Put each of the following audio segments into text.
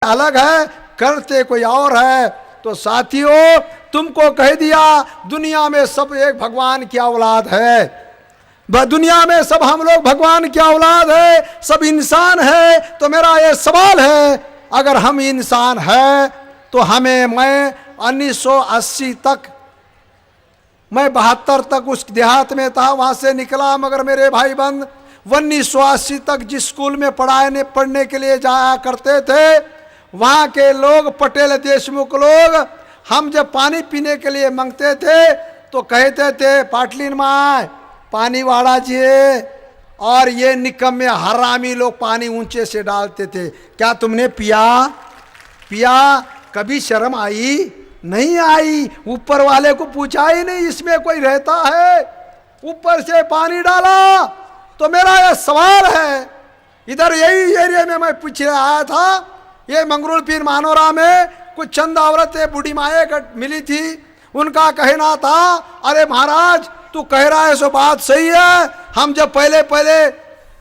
अलग है, करते कोई और है। तो साथियों, तुमको कह दिया दुनिया में सब एक भगवान की औलाद है, दुनिया में सब हम लोग भगवान की औलाद है, सब इंसान है। तो मेरा ये सवाल है, अगर हम इंसान है तो मैं 1980 तक, मैं 72 तक उस देहात में था, वहां से निकला। मगर मेरे भाई बंद 1980 तक जिस स्कूल में पढ़ने के लिए जाया करते थे, वहाँ के लोग, पटेल देशमुख लोग, हम जब पानी पीने के लिए मांगते थे तो कहते थे पाटलिन माँ पानी वाड़ा जी। और ये निकम्मे हरामी लोग पानी ऊंचे से डालते थे। क्या तुमने पिया? कभी शर्म आई? नहीं आई। ऊपर वाले को पूछा ही नहीं इसमें कोई रहता है, ऊपर से पानी डाला। तो मेरा यह सवाल है, इधर यही एरिया में मैं पीछे आया था, ये मंगरूल पीर मानोरा में कुछ चंद औरतें बूढ़ी माए मिली थी। उनका कहना था, अरे महाराज तू कह रहा है सो बात सही है, हम जब पहले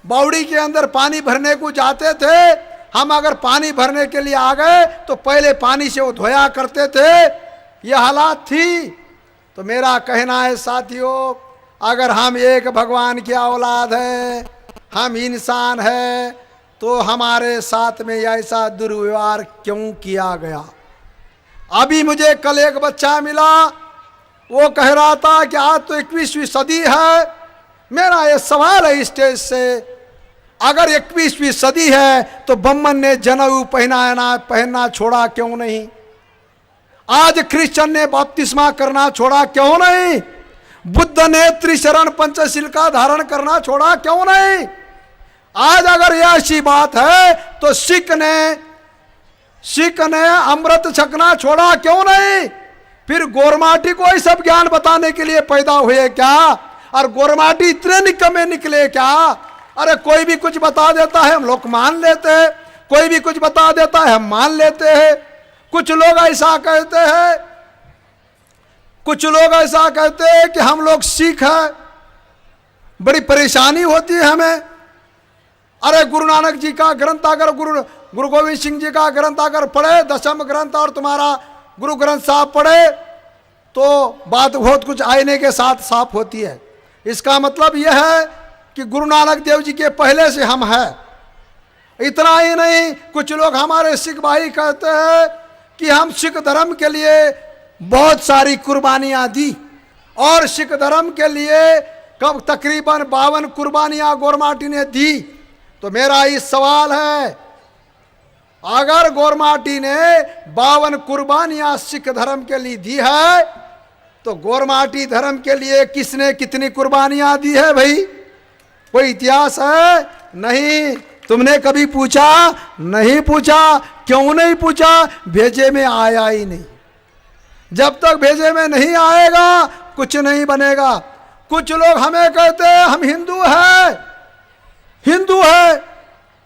बावड़ी के अंदर पानी भरने को जाते थे, हम अगर पानी भरने के लिए आ गए तो पहले पानी से वो धोया करते थे, ये हालात थी। तो मेरा कहना है साथियों, अगर हम एक भगवान की औलाद है, हम इंसान है, तो हमारे साथ में ऐसा दुर्व्यवहार क्यों किया गया? अभी मुझे कल एक बच्चा मिला, वो कह रहा था कि आज तो 21वीं सदी है। मेरा ये सवाल है स्टेज से, अगर 21वीं सदी है तो बम्मन ने जनेऊ पहनना छोड़ा क्यों नहीं? आज क्रिश्चियन ने बपतिस्मा करना छोड़ा क्यों नहीं? बुद्ध ने त्रिशरण पंचशील का धारण करना छोड़ा क्यों नहीं? आज अगर यह ऐसी बात है तो सिख ने अमृत छकना छोड़ा क्यों नहीं? फिर गोरमाटी को ही सब ज्ञान बताने के लिए पैदा हुए क्या? और गोरमाटी इतने निकम्मे निकले क्या? अरे कोई भी कुछ बता देता है हम लोग मान लेते हैं, कोई भी कुछ बता देता है हम मान लेते हैं। कुछ लोग ऐसा कहते हैं कि हम लोग सिख हैं, बड़ी परेशानी होती है हमें। अरे गुरु नानक जी का ग्रंथ अगर गुरु गोविंद सिंह जी का ग्रंथ अगर पढ़े, दशम ग्रंथ, और तुम्हारा गुरु ग्रंथ साहब पढ़े, तो बात बहुत कुछ आईने के साथ साफ होती है। इसका मतलब यह है कि गुरु नानक देव जी के पहले से हम हैं। इतना ही नहीं, कुछ लोग हमारे सिख भाई कहते हैं कि हम सिख धर्म के लिए बहुत सारी कुर्बानियां दी, और सिख धर्म के लिए कब तकरीबन 52 कुर्बानियां गोरमाटी ने दी। तो मेरा ये सवाल है, अगर गोरमाटी ने 52 कुर्बानियां सिख धर्म के लिए दी है, तो गोरमाटी धर्म के लिए किसने कितनी कुर्बानियां दी है भाई? कोई इतिहास है? नहीं। तुमने कभी पूछा? नहीं पूछा। क्यों नहीं पूछा? भेजे में आया ही नहीं। जब तक भेजे में नहीं आएगा कुछ नहीं बनेगा। कुछ लोग हमें कहते हैं हम हिंदू है,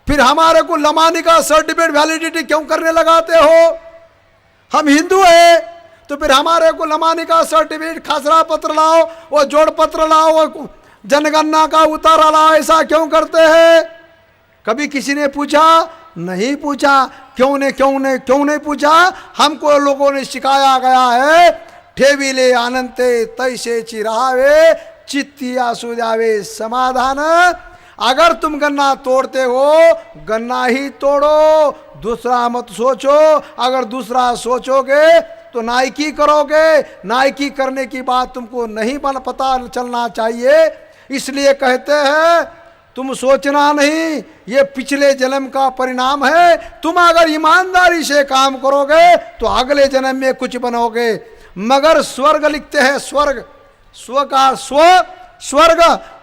फिर हमारे को लमानी का सर्टिफिकेट वैलिडिटी क्यों करने लगाते हो? हम हिंदू है तो फिर हमारे को लमानी का सर्टिफिकेट, खसरा पत्र लाओ, वो जोड़ पत्र लाओ, वो जनगणना का उतारा लाओ, ऐसा क्यों करते हैं? कभी किसी ने पूछा? नहीं पूछा। क्यों नहीं पूछा? हमको लोगों ने सिखाया गया है, ठेविले आनंते तैसे चिरावे चित्तिया सुजावे समाधान। अगर तुम गन्ना तोड़ते हो, गन्ना ही तोड़ो, दूसरा मत सोचो। अगर दूसरा सोचोगे तो नाइकी करोगे। नाइकी करने की बात तुमको नहीं पता चलना चाहिए। इसलिए कहते हैं तुम सोचना नहीं, ये पिछले जन्म का परिणाम है। तुम अगर ईमानदारी से काम करोगे तो अगले जन्म में कुछ बनोगे। मगर स्वर्ग लिखते हैं, स्वर्ग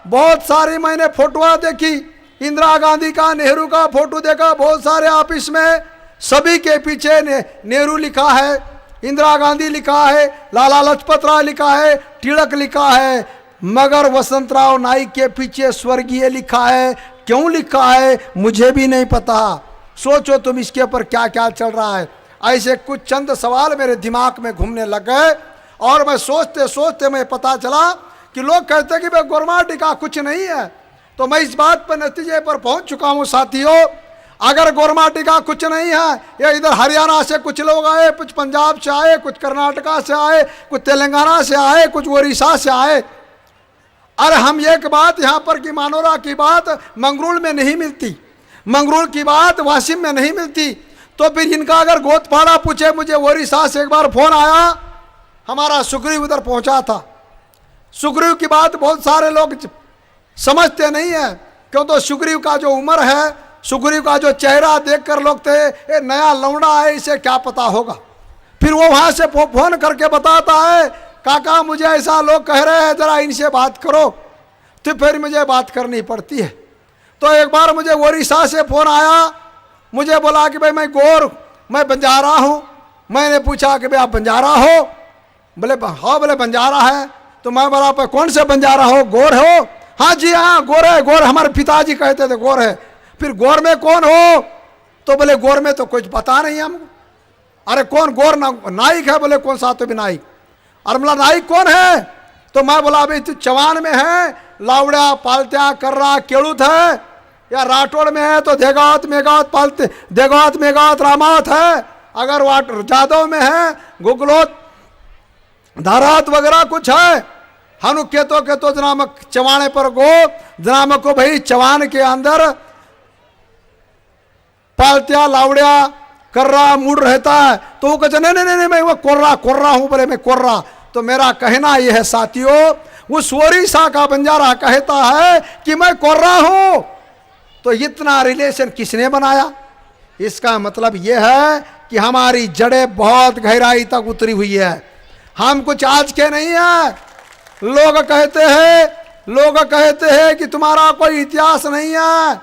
बहुत सारी मैंने फोटोआ देखी, इंदिरा गांधी का, नेहरू का फोटो देखा बहुत सारे ऑफिस में, सभी के पीछे नेहरू लिखा है, इंदिरा गांधी लिखा है, लाला लाजपत राय लिखा है, तिलक लिखा है, मगर वसंतराव नाइक के पीछे स्वर्गीय लिखा है। क्यों लिखा है मुझे भी नहीं पता। सोचो तुम इसके ऊपर क्या क्या चल रहा है। ऐसे कुछ चंद सवाल मेरे दिमाग में घूमने लग गए, और मैं सोचते सोचते मैं पता चला कि लोग कहते हैं कि भाई गोरमाटी का कुछ नहीं है। तो मैं इस बात पर नतीजे पर पहुंच चुका हूं साथियों, अगर गोरमाटी का कुछ नहीं है, ये इधर हरियाणा से कुछ लोग आए, कुछ पंजाब से आए, कुछ कर्नाटका से आए, कुछ तेलंगाना से आए, कुछ उड़ीसा से आए। अरे हम एक बात यहाँ पर की मानोरा की बात मंगरूल में नहीं मिलती, मंगरूल की बात वाशिम में नहीं मिलती, तो फिर इनका अगर गोतपाड़ा पूछे, मुझे उड़ीसा से एक बार फोन आया, हमारा सुग्रीव उधर पहुंचा था। सुग्रीव की बात बहुत सारे लोग समझते नहीं है, क्यों तो सुग्रीव का जो उम्र है, सुग्रीव का जो चेहरा देखकर लोग थे ये नया लौंडा है, इसे क्या पता होगा। फिर वो वहां से फोन करके बताता है, काका मुझे ऐसा लोग कह रहे हैं, जरा इनसे बात करो। तो फिर मुझे बात करनी पड़ती है। तो एक बार मुझे उड़ीसा से फोन आया, मुझे बोला कि भाई मैं बंजारा हूँ। मैंने पूछा कि भाई आप बंजारा हो? बोले हाँ। बोले बंजारा है? तो मैं बोला पर कौन से बंजारा हो, गोर हो? हाँ जी हाँ गोर है, गोर हमारे पिताजी कहते थे गोर है। फिर गोर में कौन हो? तो बोले गोर में तो कुछ पता नहीं हमको। अरे कौन गोर नाइक है? बोले कौन सा? तो भी नाइक। और बोला नाइक कौन है? तो मैं बोला अभी तू चवान में है, लावड़ा पालत्या कर्रा केड़ूत है, या राठौड़ में है तो देगावत मेगावत पालते, देगावत मेगावत रामावत है, अगर वाट जादव में है गुगलोत धारात वगैरह कुछ है। हनु के तो जनामक चवाने पर गो जनामक को भाई चवान के अंदर पालत्या लावड़िया कर्रा मूड रहता है। तो वो कहते नहीं मैं वो कोर्रा हूं। बोले मैं कोर्रा। तो मेरा कहना यह है साथियों, उस ओडिशा का बंजारा कहता है कि मैं कोर्रा हूं, तो इतना रिलेशन किसने बनाया? इसका मतलब यह है कि हमारी जड़ें बहुत गहराई तक उतरी हुई है, हम कुछ आज के नहीं है। लोग कहते हैं कि तुम्हारा कोई इतिहास नहीं है,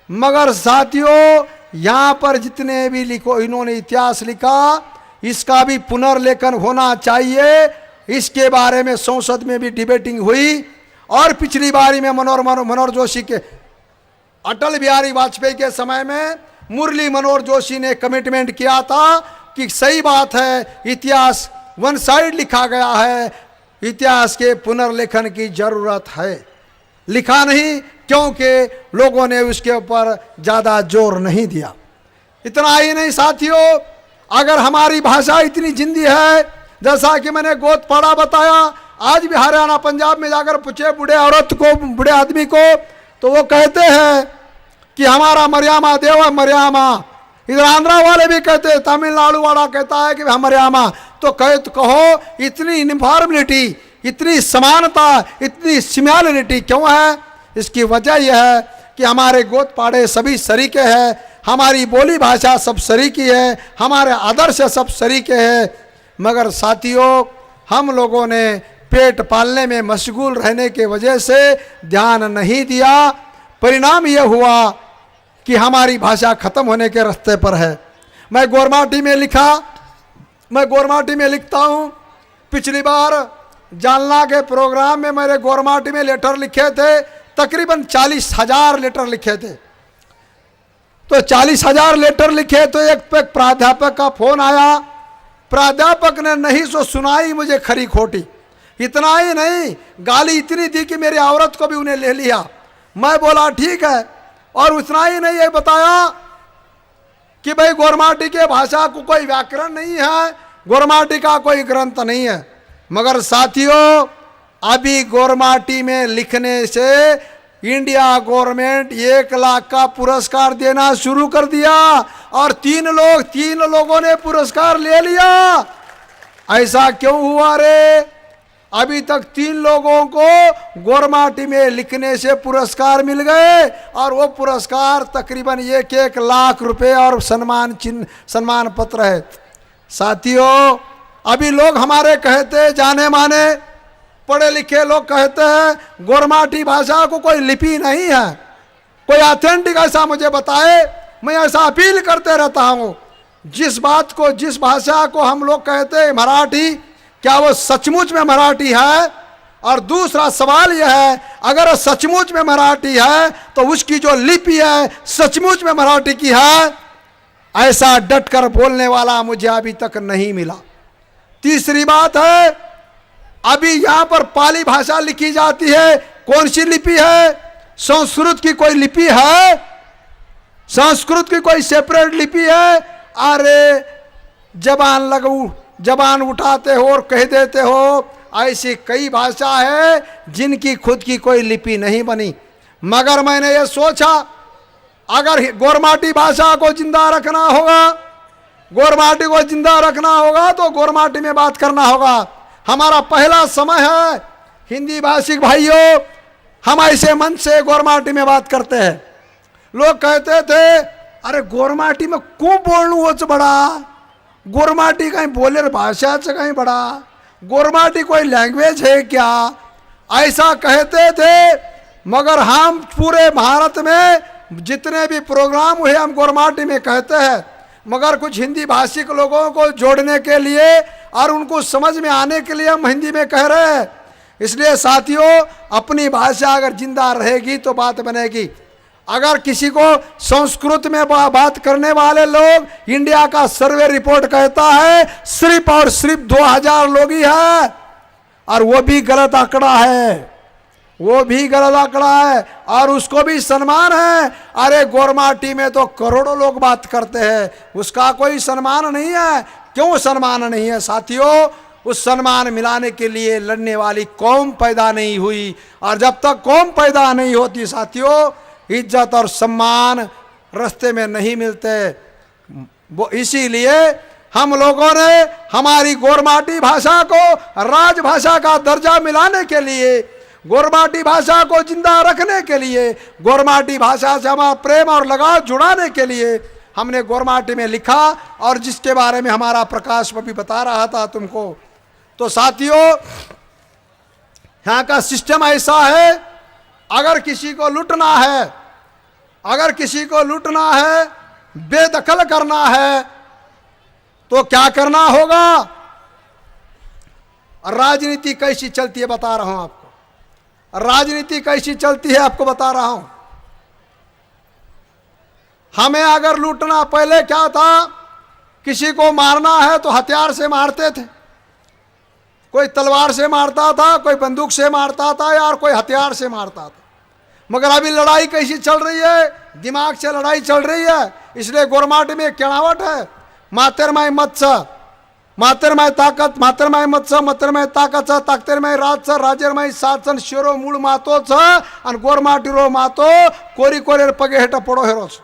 मगर साथियों यहाँ पर जितने भी इन्होंने इतिहास लिखा, इसका भी पुनर्लेखन होना चाहिए। इसके बारे में संसद में भी डिबेटिंग हुई, और पिछली बारी में मनोहर जोशी के अटल बिहारी वाजपेयी के समय में मुरली मनोहर जोशी ने कमिटमेंट किया था कि सही बात है, इतिहास वन साइड लिखा गया है, इतिहास के पुनर्लेखन की जरूरत है। लिखा नहीं क्योंकि लोगों ने उसके ऊपर ज्यादा जोर नहीं दिया। इतना ही नहीं साथियों, अगर हमारी भाषा इतनी जिंदी है, जैसा कि मैंने गोतपाड़ा बताया, आज भी हरियाणा पंजाब में जाकर पूछे बूढ़े औरत को, बूढ़े आदमी को, तो वो कहते हैं कि हमारा मरियामा देवा मरियामा। इधर आंध्रा वाले भी कहते हैं, तमिलनाडु वाला कहता है कि हम मरियामा। तो कहो इतनी यूनिफॉर्मिलिटी, इतनी समानता, इतनी सिमिलरिटी क्यों है? इसकी वजह यह है कि हमारे गोतपाड़े सभी सरीके हैं, हमारी बोली भाषा सब सरीकी है, हमारे आदर्श सब सरीके हैं। मगर साथियों, हम लोगों ने पेट पालने में मशगूल रहने के वजह से ध्यान नहीं दिया। परिणाम यह हुआ कि हमारी भाषा खत्म होने के रास्ते पर है। मैं गोरमाटी में लिखता हूँ। पिछली बार जालना के प्रोग्राम में मेरे गोरमाटी में लेटर लिखे थे, तकरीबन 40,000 लेटर लिखे थे। तो 40,000 लेटर लिखे तो एक प्राध्यापक का फोन आया, प्राध्यापक ने नहीं सो सुनाई मुझे खरी खोटी। इतना ही नहीं, गाली इतनी दी कि मेरी औरत को भी उन्हें ले लिया। मैं बोला ठीक है, और उतना ही नहीं, ये बताया कि भाई गोरमाटी के भाषा को कोई व्याकरण नहीं है, गोरमाटी का कोई ग्रंथ नहीं है। मगर साथियों, अभी गोरमाटी में लिखने से इंडिया गवर्नमेंट 1 लाख का पुरस्कार देना शुरू कर दिया, और 3 लोगों ने पुरस्कार ले लिया। ऐसा क्यों हुआ रे? अभी तक 3 लोगों को गोरमाटी में लिखने से पुरस्कार मिल गए, और वो पुरस्कार तकरीबन 1 लाख रुपए और सम्मान चिन्ह, सम्मान पत्र है। साथियों, अभी लोग हमारे कहते, जाने माने पढ़े लिखे लोग कहते हैं गोरमाटी भाषा को कोई लिपि नहीं है, कोई ऑथेंटिक ऐसा मुझे बताए। मैं ऐसा अपील करते रहता हूँ, जिस भाषा को हम लोग कहते हैं मराठी, क्या वो सचमुच में मराठी है? और दूसरा सवाल यह है, अगर सचमुच में मराठी है तो उसकी जो लिपि है सचमुच में मराठी की है? ऐसा डटकर बोलने वाला मुझे अभी तक नहीं मिला। तीसरी बात है, अभी यहां पर पाली भाषा लिखी जाती है, कौन सी लिपि है? संस्कृत की कोई लिपि है? संस्कृत की कोई सेपरेट लिपि है? अरे जबान उठाते हो और कह देते हो। ऐसी कई भाषा है जिनकी खुद की कोई लिपि नहीं बनी। मगर मैंने ये सोचा, अगर गोरमाटी भाषा को जिंदा रखना होगा, गोरमाटी को जिंदा रखना होगा तो गोरमाटी में बात करना होगा। हमारा पहला समय है। हिंदी भाषिक भाइयों, हम ऐसे मन से गोरमाटी में बात करते हैं। लोग कहते थे, अरे गोरमाटी में क्यों बोलूं वो बड़ा, गोरमाटी कहीं बोले भाषा से कहीं बड़ा, गोरमाटी कोई लैंग्वेज है क्या, ऐसा कहते थे। मगर हम पूरे भारत में जितने भी प्रोग्राम हुए हम गोरमाटी में कहते हैं। मगर कुछ हिंदी भाषिक लोगों को जोड़ने के लिए और उनको समझ में आने के लिए हम हिंदी में कह रहे हैं। इसलिए साथियों, अपनी भाषा अगर जिंदा रहेगी तो बात बनेगी। अगर किसी को संस्कृत में बात करने वाले लोग, इंडिया का सर्वे रिपोर्ट कहता है सिर्फ और सिर्फ 2000 लोग ही है, और वो भी गलत आंकड़ा है, वो भी गलत आंकड़ा है, और उसको भी सम्मान है। अरे गोरमाटी में तो करोड़ों लोग बात करते हैं, उसका कोई सम्मान नहीं है। क्यों सम्मान नहीं है साथियों? उस सम्मान मिलाने के लिए लड़ने वाली कौम पैदा नहीं हुई, और जब तक कौम पैदा नहीं होती साथियों, इज्जत और सम्मान रास्ते में नहीं मिलते। वो इसीलिए हम लोगों ने हमारी गोरमाटी भाषा को राजभाषा का दर्जा मिलाने के लिए, गोरमाटी भाषा को जिंदा रखने के लिए, गोरमाटी भाषा से हमारा प्रेम और लगाव जुड़ाने के लिए हमने गोरमाटी में लिखा, और जिसके बारे में हमारा प्रकाश भी बता रहा था तुमको। तो साथियों, यहाँ का सिस्टम ऐसा है, अगर किसी को लूटना है, अगर किसी को लूटना है, बेदखल करना है, तो क्या करना होगा? राजनीति कैसी चलती है बता रहा हूं आपको। राजनीति कैसी चलती है आपको बता रहा हूं। हमें अगर लूटना, पहले क्या था, किसी को मारना है तो हथियार से मारते थे। कोई तलवार से मारता था, कोई बंदूक से मारता था, या कोई हथियार से मारता था। मगर अभी लड़ाई कैसी चल रही है? दिमाग से लड़ाई चल रही है। इसलिए गोरमाटी में केणावट है, मातेरमाय मत्स, मातेरमाय ताकत, मातेरमाय मत्स, मातेरमाय ताकत, ताकतेरमाय राज, राजेरमाय सातसन, शिरो मूळ मातो और गोरमाटी रो मातो कोरी कोरेर पगे हेट पड़ो हेरोस।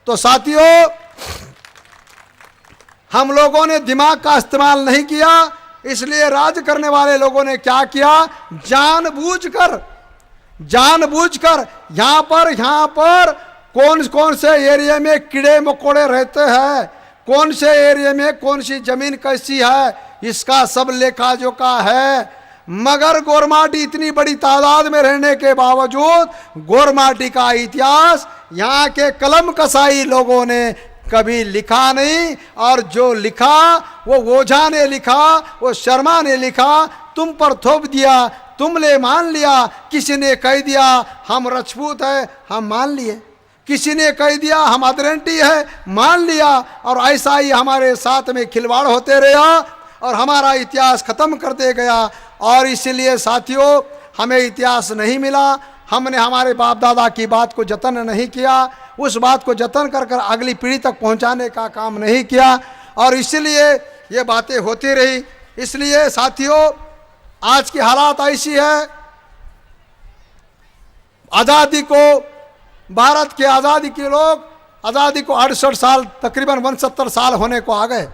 तो साथियों, हम लोगों ने दिमाग का इस्तेमाल नहीं किया, इसलिए राज करने वाले लोगों ने क्या किया, जानबूझकर यहाँ पर कौन कौन से एरिया में कीड़े मकोड़े रहते हैं, कौन से एरिया में कौन सी जमीन कैसी है, इसका सब लेखा जोखा है। मगर गोरमाटी इतनी बड़ी तादाद में रहने के बावजूद गोरमाटी का इतिहास यहाँ के कलम कसाई लोगों ने कभी लिखा नहीं, और जो लिखा वो ओझा ने लिखा, वो शर्मा ने लिखा, तुम पर थोप दिया, तुमने मान लिया। किसी ने कह दिया हम राजपूत है, हम मान लिए। किसी ने कह दिया हम अदरंटी है, मान लिया। और ऐसा ही हमारे साथ में खिलवाड़ होते रहा और हमारा इतिहास खत्म कर दे गया। और इसलिए साथियों, हमें इतिहास नहीं मिला, हमने हमारे बाप दादा की बात को जतन नहीं किया, उस बात को जतन कर कर अगली पीढ़ी तक पहुंचाने का काम नहीं किया, और इसलिए ये बातें होती रही। इसलिए साथियों, आज की हालात ऐसी है, आज़ादी को, भारत के आज़ादी के लोग आज़ादी को 68 साल, तकरीबन 69 साल होने को आ गए।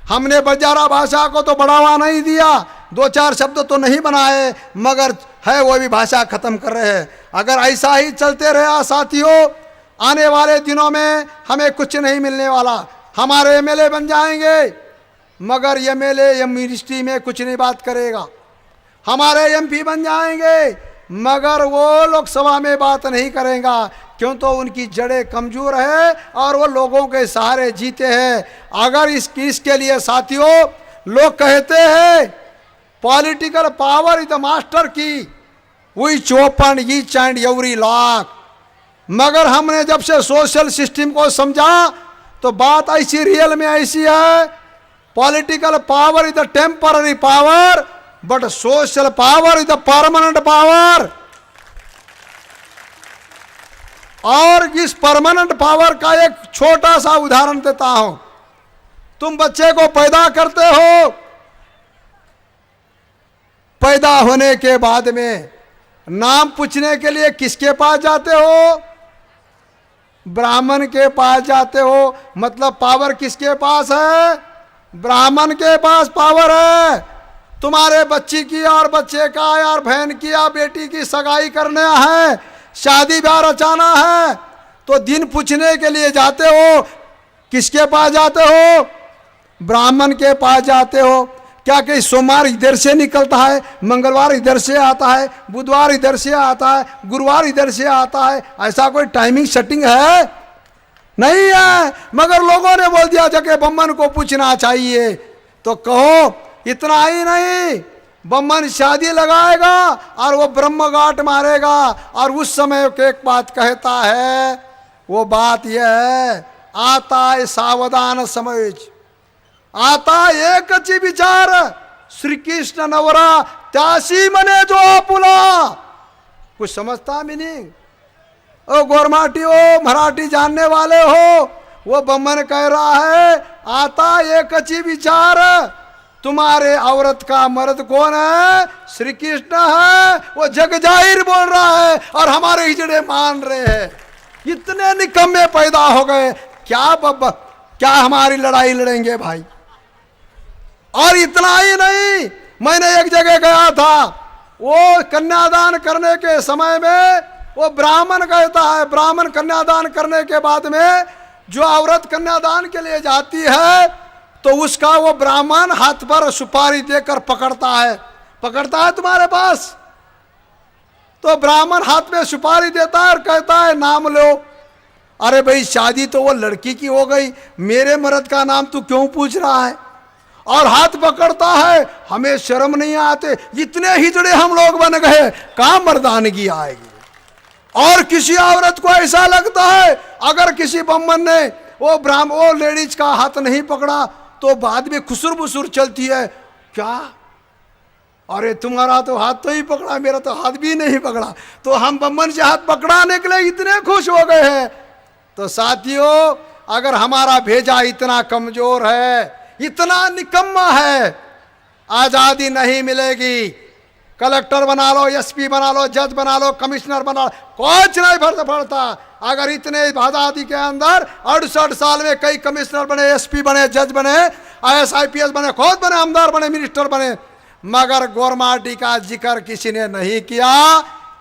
हमने बंजारा भाषा को तो बढ़ावा नहीं दिया, 2-4 शब्द तो नहीं बनाए, मगर है वो भी भाषा खत्म कर रहे हैं। अगर ऐसा ही चलते रहा साथियों, आने वाले दिनों में हमें कुछ नहीं मिलने वाला। हमारे एमएलए बन जाएंगे, मगर एमएलए या मिनिस्ट्री में कुछ नहीं बात करेगा। हमारे एमपी बन जाएंगे, मगर वो लोकसभा में बात नहीं करेगा, क्यों तो उनकी जड़ें कमजोर है और वो लोगों के सहारे जीते हैं। अगर इसके लिए साथियों, लोग कहते हैं political power is the master key, which open each and every lock. मगर हमने जब से सोशल सिस्टम को समझा तो बात ऐसी रियल में ऐसी है, political power is the temporary power but social power is the permanent power. और इस परमानेंट पावर का एक छोटा सा उदाहरण देता हूं। तुम बच्चे को पैदा करते हो, पैदा होने के बाद में नाम पूछने के लिए किसके पास जाते हो? ब्राह्मण के पास जाते हो। मतलब पावर किसके पास है? ब्राह्मण के पास पावर है। तुम्हारे बच्ची की और बच्चे का और बहन की या बेटी की सगाई करने है, शादी ब्याह रचाना है, तो दिन पूछने के लिए जाते हो। किसके पास जाते हो? ब्राह्मण के पास जाते हो। क्या कि सोमवार इधर से निकलता है, मंगलवार इधर से आता है, बुधवार इधर से आता है, गुरुवार इधर से आता है, ऐसा कोई टाइमिंग सेटिंग है? नहीं है। मगर लोगों ने बोल दिया जगह ब्राह्मण को पूछना चाहिए। तो कहो इतना ही नहीं, ब्राह्मण शादी लगाएगा और वो ब्रह्म गाट मारेगा। और उस समय एक बात कहता है, वो बात यह है, आता है सावधान समझ, आता एकच विचार, श्री कृष्ण नवरा त्यासी मने जो आपुला। कुछ समझता मीनिंग? ओ गोरमाटी हो, मराठी जानने वाले हो, वो ब्राह्मण कह रहा है आता एकच विचार, तुम्हारे औरत का मर्द कौन है? श्री कृष्ण है। वो जग जाहिर बोल रहा है और हमारे हिजड़े मान रहे हैं। इतने निकम्मे पैदा हो गए, क्या हमारी लड़ाई लड़ेंगे भाई? और इतना ही नहीं, मैंने एक जगह गया था, वो कन्यादान करने के समय में वो ब्राह्मण कहता है, ब्राह्मण कन्यादान करने के बाद में जो औरत कन्यादान के लिए जाती है तो उसका वो ब्राह्मण हाथ पर सुपारी देकर पकड़ता है तुम्हारे पास। तो ब्राह्मण हाथ में सुपारी देता है और कहता है नाम लो। अरे भाई शादी तो वो लड़की की हो गई, मेरे मर्द का नाम तू क्यों पूछ रहा है? और हाथ पकड़ता है, हमें शर्म नहीं आते, इतने हिजड़े हम लोग बन गए, कहां मर्दानगी आएगी? और किसी औरत को ऐसा लगता है अगर किसी ब्राह्मण ने वो लेडीज का हाथ नहीं पकड़ा तो बाद में खुसुर बुसुर चलती है। क्या? अरे तुम्हारा तो हाथ तो ही पकड़ा, मेरा तो हाथ भी नहीं पकड़ा, तो हम ब्राह्मण से हाथ पकड़ाने के लिए इतने खुश हो गए हैं। तो साथियों, अगर हमारा भेजा इतना कमजोर है, इतना निकम्मा है, आजादी नहीं मिलेगी। कलेक्टर बना लो, एसपी बना लो, जज बना लो, कमिश्नर बना लो, कुछ नहीं फर्क पड़ता। अगर इतने आजादी के अंदर 68 साल में कई कमिश्नर बने, एसपी बने, जज बने, IAS IPS बने, खुद बने, आमदार बने, मिनिस्टर बने, मगर गोरमाटी का जिक्र किसी ने नहीं किया।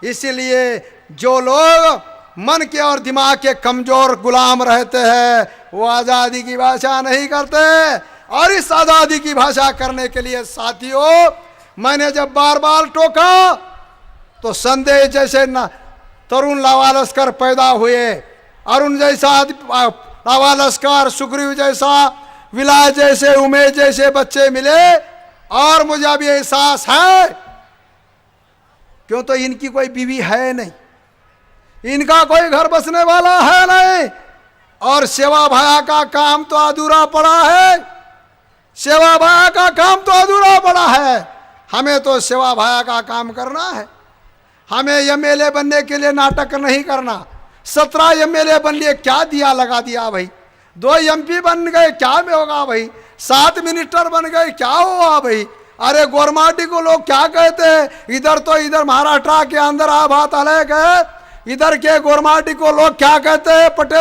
इसलिए जो लोग मन के और दिमाग के कमजोर गुलाम रहते हैं वो आजादी की भाषा नहीं करते। और इस आजादी की भाषा करने के लिए साथियों, मैंने जब बार बार टोका तो संदेह जैसे तरुण लावा लश्कर पैदा हुए, अरुण जैसा लावा लश्कर, सुग्रीव जैसा, विलास जैसे, उमेश जैसे बच्चे मिले। और मुझे अब ये एहसास है, क्यों तो इनकी कोई बीवी है नहीं, इनका कोई घर बसने वाला है नहीं, और सेवा भाया का काम तो अधूरा पड़ा है। सेवा भाया का काम तो अधूरा पड़ा है। हमें तो सेवा भाया का काम करना है। हमें MLA बनने के लिए नाटक नहीं करना। 17 MLA बन लिए, क्या दिया लगा दिया भाई? 2 MP बन गए, क्या में होगा भाई? 7 मिनिस्टर बन गए, क्या हुआ भाई? अरे गोरमाटी को लोग क्या कहते हैं? इधर महाराष्ट्र के अंदर आ बात अलग है, इधर के गोरमाटी को लोग क्या कहते हैं? पटेल